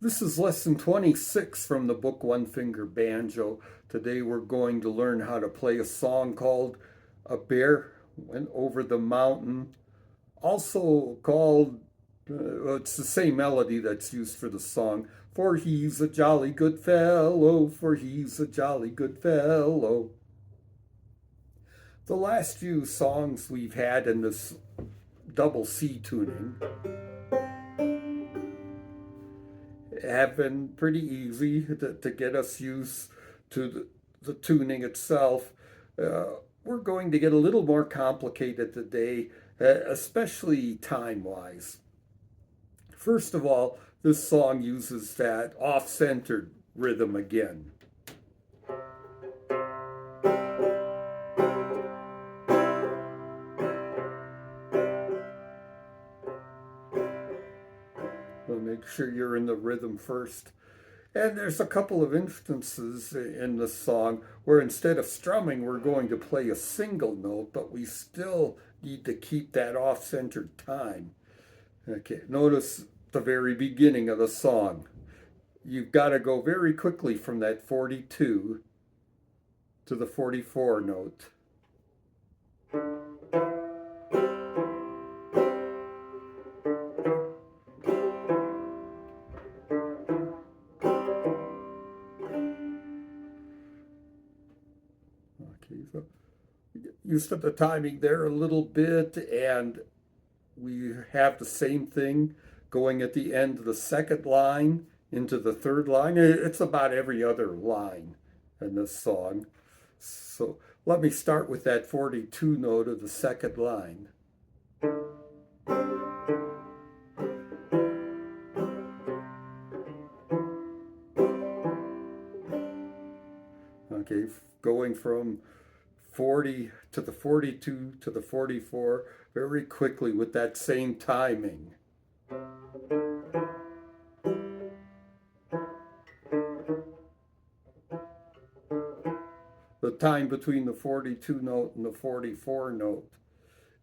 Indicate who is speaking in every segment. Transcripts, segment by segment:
Speaker 1: This is lesson 26 from the book One Finger Banjo. Today we're going to learn how to play a song called A Bear Went Over the Mountain, also called, it's the same melody that's used for the song, For He's a Jolly Good Fellow, for He's a Jolly Good Fellow. The last few songs we've had in this double C tuning have been pretty easy to get us used to the tuning itself. We're going to get a little more complicated today, especially time-wise. First of all, this song uses that off-centered rhythm again. So make sure you're in the rhythm first. And there's a couple of instances in the song where instead of strumming, we're going to play a single note, but we still need to keep that off-centered time. Okay, notice the very beginning of the song. You've got to go very quickly from that 42 to the 44 note. Okay, so used to the timing there a little bit, and we have the same thing going at the end of the second line into the third line. It's about every other line in this song. So let me start with that 42 note of the second line. Okay, going from 40 to the 42 to the 44 very quickly with that same timing. The time between the 42 note and the 44 note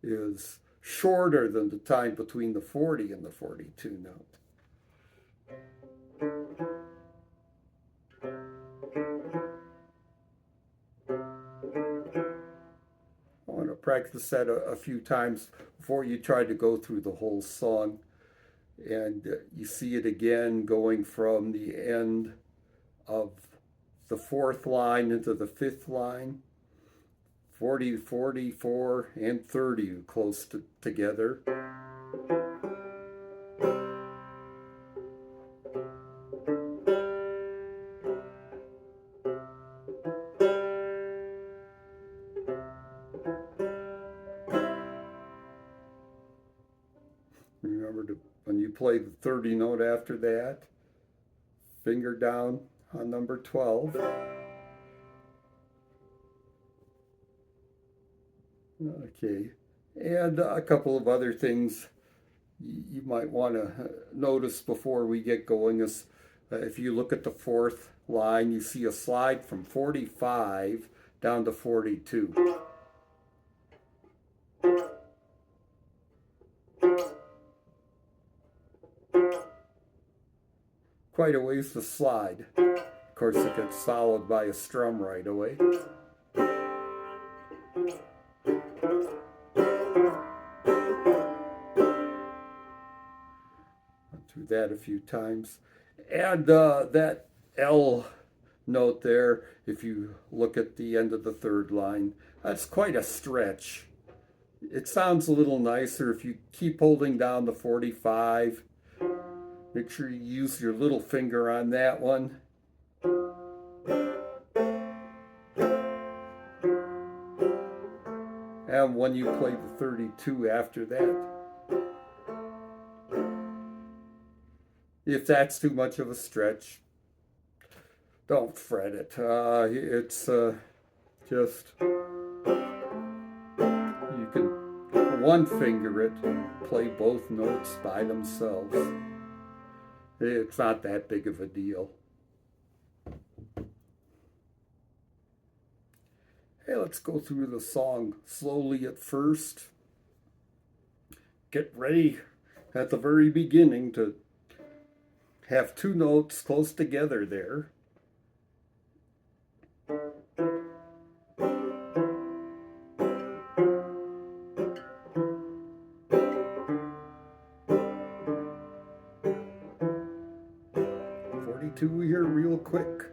Speaker 1: is shorter than the time between the 40 and the 42 note. I want to practice that a few times before you try to go through the whole song. And you see it again going from the end of the fourth line into the fifth line. 40, 44, and 30 close together. Remember when you play the 30 note after that, finger down on number 12. Okay, and a couple of other things you might want to notice before we get going is if you look at the fourth line, you see a slide from 45 down to 42. Quite a ways to slide. Of course, it gets followed by a strum right away. Through that a few times. And that L note there, if you look at the end of the third line, that's quite a stretch. It sounds a little nicer if you keep holding down the 45. Make sure you use your little finger on that one. And when you play the 32 after that. If that's too much of a stretch, don't fret it. It's just, you can one finger it and play both notes by themselves. It's not that big of a deal. Hey, let's go through the song slowly at first. Get ready at the very beginning to have two notes close together there. Two here real quick.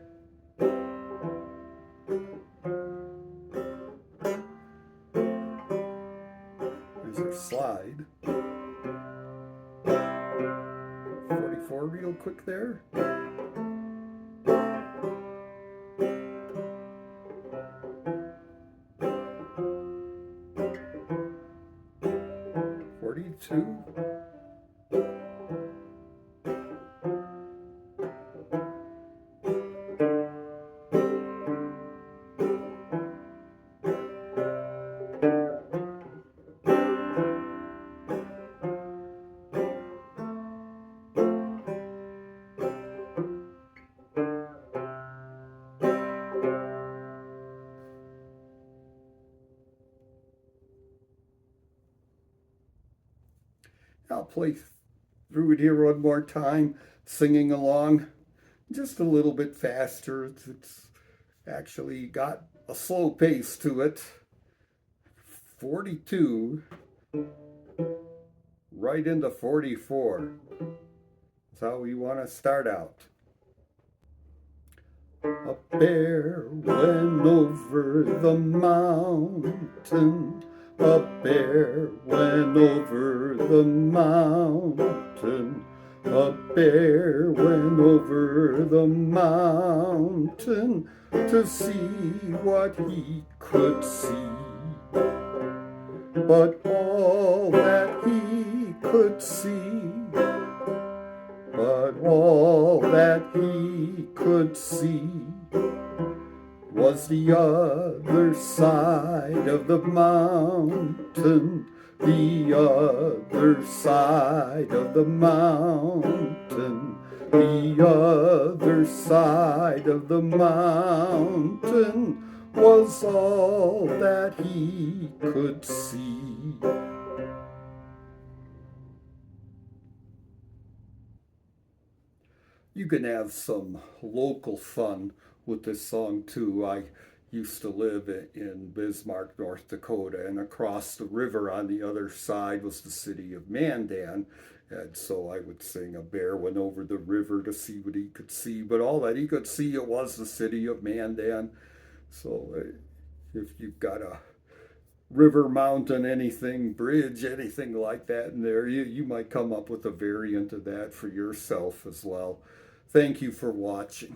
Speaker 1: There's our slide. 44 real quick there. Two. I'll play through it here one more time, singing along just a little bit faster. It's actually got a slow pace to it. 42, right into 44. That's how we want to start out. A bear went over the mountain. A bear went over the mountain. A bear went over the mountain to see what he could see. But all that he could see, but all that he could see was the other side of the mountain, the other side of the mountain, the other side of the mountain was all that he could see. You can have some local fun with this song too. I used to live in Bismarck, North Dakota, and across the river on the other side was the city of Mandan. And so I would sing, a bear went over the river to see what he could see, but all that he could see, it was the city of Mandan. So if you've got a river, mountain, anything, bridge, anything like that in there, you might come up with a variant of that for yourself as well. Thank you for watching.